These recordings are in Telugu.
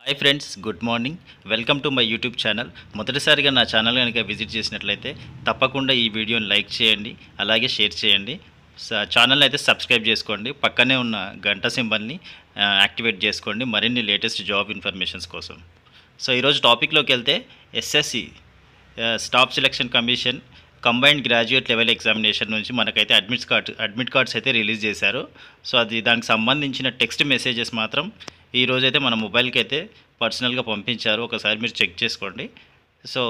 Hi friends, good morning. Welcome to my YouTube channel. మొదటిసారిగా నా ఛానల్ కనుక విజిట్ చేసినట్లయితే తప్పకుండా ఈ వీడియోని లైక్ చేయండి, అలాగే షేర్ చేయండి. ఛానల్ని అయితే సబ్స్క్రైబ్ చేసుకోండి. పక్కనే ఉన్న గంట సింబల్ని యాక్టివేట్ చేసుకోండి మరిన్ని లేటెస్ట్ జాబ్ ఇన్ఫర్మేషన్స్ కోసం. సో ఈరోజు టాపిక్లోకి వెళ్తే SSC staff selection commission combined graduate level examination నుంచి మనకైతే అడ్మిట్ కార్డ్స్ అయితే రిలీజ్ చేశారు. సో దానికి సంబంధించిన టెక్స్ట్ మెసేజెస్ మాత్రం ఈరోజైతే మన మొబైల్కి అయితే పర్సనల్గా పంపించారు. ఒకసారి మీరు చెక్ చేసుకోండి. సో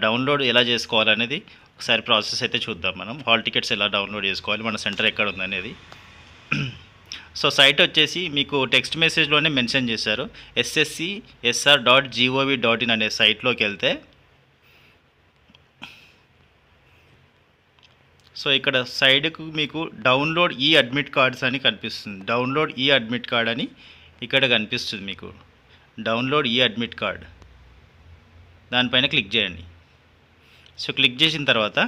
డౌన్లోడ్ ఎలా చేసుకోవాలనేది ఒకసారి ప్రాసెస్ అయితే చూద్దాం. మనం హాల్ టికెట్స్ ఎలా డౌన్లోడ్ చేసుకోవాలి, మన సెంటర్ ఎక్కడ ఉందనేది. సో సైట్ వచ్చేసి మీకు టెక్స్ట్ మెసేజ్లోనే మెన్షన్ చేశారు. sscsr.gov.in అనే సైట్లోకి వెళ్తే సో ఇక్కడ సైడ్కు మీకు డౌన్లోడ్ ఈ అడ్మిట్ కార్డ్స్ అని కనిపిస్తుంది. డౌన్లోడ్ ఈ అడ్మిట్ కార్డ్ అని ఇక్కడ కనిపిస్తుంది మీకు. డౌన్లోడ్ ఈ అడ్మిట్ కార్డ్ దానిపైన క్లిక్ చేయండి. సో క్లిక్ చేసిన తర్వాత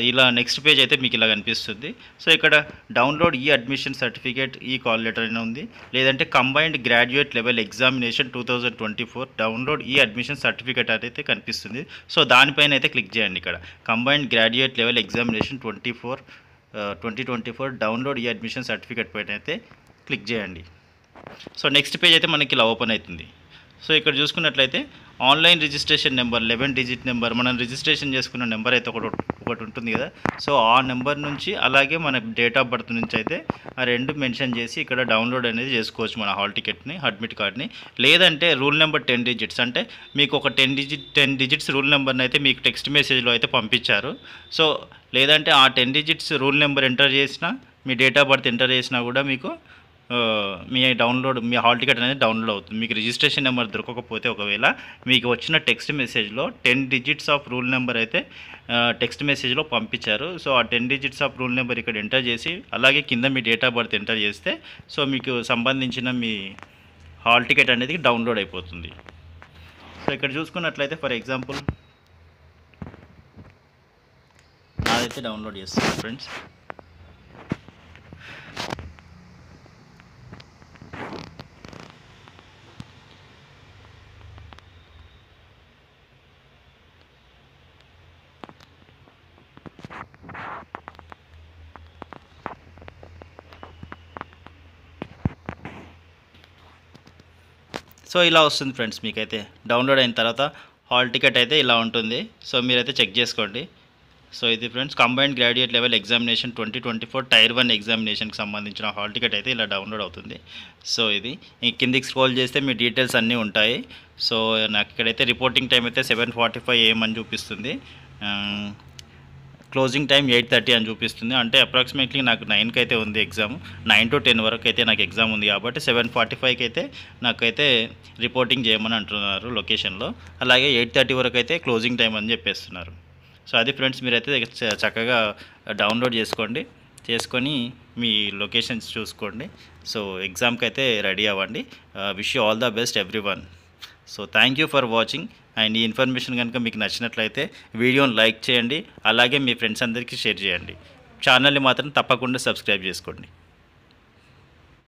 ఇలా నెక్స్ట్ పేజ్ అయితే మీకు ఇలా కనిపిస్తుంది. సో ఇక్కడ డౌన్లోడ్ ఈ అడ్మిషన్ సర్టిఫికేట్ ఈ కాల్ లెటర్ అని ఉంది, లేదంటే combined graduate level examination 2024 download ఈ అడ్మిషన్ సర్టిఫికేట్ అయితే కనిపిస్తుంది. సో దానిపైన అయితే క్లిక్ చేయండి. ఇక్కడ combined graduate level examination 2024 download ఈ అడ్మిషన్ సర్టిఫికేట్ పైన అయితే క్లిక్ చేయండి. సో నెక్స్ట్ పేజ్ అయితే మనకి ఇలా ఓపెన్ అవుతుంది. సో ఇక్కడ చూసుకున్నట్లయితే online registration number 11 digit number, మనం రిజిస్ట్రేషన్ చేసుకున్న నెంబర్ అయితే ఒకటి ఉంటుంది కదా. సో ఆ నెంబర్ నుంచి అలాగే మన డేట్ ఆఫ్ బర్త్ నుంచి అయితే ఆ రెండు మెన్షన్ చేసి ఇక్కడ డౌన్లోడ్ అనేది చేసుకోవచ్చు మన హాల్ టికెట్ని, అడ్మిట్ కార్డ్ని. లేదంటే రూల్ నెంబర్ 10 డిజిట్స్ అంటే మీకు ఒక 10 డిజిట్స్ రూల్ నెంబర్ని అయితే మీకు టెక్స్ట్ మెసేజ్లో అయితే పంపించారు. సో లేదంటే ఆ 10 డిజిట్స్ రూల్ నెంబర్ ఎంటర్ చేసినా, మీ డేట్ ఆఫ్ బర్త్ ఎంటర్ చేసినా కూడా మీకు మీ హాల్ టికెట్ అనేది డౌన్లోడ్ అవుతుంది. మీకు రిజిస్ట్రేషన్ నెంబర్ దొరకకపోతే ఒకవేళ మీకు వచ్చిన టెక్స్ట్ మెసేజ్లో 10 డిజిట్స్ ఆఫ్ రూల్ నెంబర్ అయితే టెక్స్ట్ మెసేజ్లో పంపించారు. సో ఆ 10 డిజిట్స్ ఆఫ్ రూల్ నెంబర్ ఇక్కడ ఎంటర్ చేసి అలాగే కింద మీ డేట్ ఆఫ్ బర్త్ ఎంటర్ చేస్తే సో మీకు సంబంధించిన మీ హాల్ టికెట్ అనేది డౌన్లోడ్ అయిపోతుంది. సో ఇక్కడ చూసుకున్నట్లయితే ఫర్ ఎగ్జాంపుల్ నాదైతే డౌన్లోడ్ చేస్తాను ఫ్రెండ్స్. సో ఇలా వస్తుంది ఫ్రెండ్స్. మీకైతే డౌన్లోడ్ అయిన తర్వాత హాల్ టికెట్ అయితే ఇలా ఉంటుంది. సో మీరైతే చెక్ చేసుకోండి. సో ఇది friends combined graduate level examination 2024 tier 1 ఎగ్జామినేషన్కి సంబంధించిన హాల్ టికెట్ అయితే ఇలా డౌన్లోడ్ అవుతుంది. సో ఇది కిందికి స్క్రోల్ చేస్తే మీ డీటెయిల్స్ అన్నీ ఉంటాయి. సో నాకు ఇక్కడైతే రిపోర్టింగ్ టైం అయితే 7:45 AM అని చూపిస్తుంది. క్లోజింగ్ టైం 8:30 అని చూపిస్తుంది. అంటే అప్రాక్సిమేట్లీ నాకు 9కి అయితే ఉంది ఎగ్జామ్. 9 to 10 వరకు అయితే నాకు ఎగ్జామ్ ఉంది కాబట్టి 7:45కి అయితే నాకైతే రిపోర్టింగ్ చేయమని అంటున్నారు లొకేషన్లో. అలాగే 8:30 వరకు అయితే క్లోజింగ్ టైం అని చెప్పేస్తున్నారు. సో అది ఫ్రెండ్స్, మీరైతే చక్కగా డౌన్లోడ్ చేసుకొని మీ లొకేషన్స్ చూసుకోండి. సో ఎగ్జామ్కి అయితే రెడీ అవ్వండి. Wish you all the best everyone. So thank you for watching. And ఈ ఇన్ఫర్మేషన్ కనుక మీకు నచ్చినట్లయితే వీడియోని లైక్ చేయండి, అలాగే మీ ఫ్రెండ్స్ అందరికీ షేర్ చేయండి. ఛానల్ని మాత్రం తప్పకుండా సబ్స్క్రైబ్ చేసుకోండి.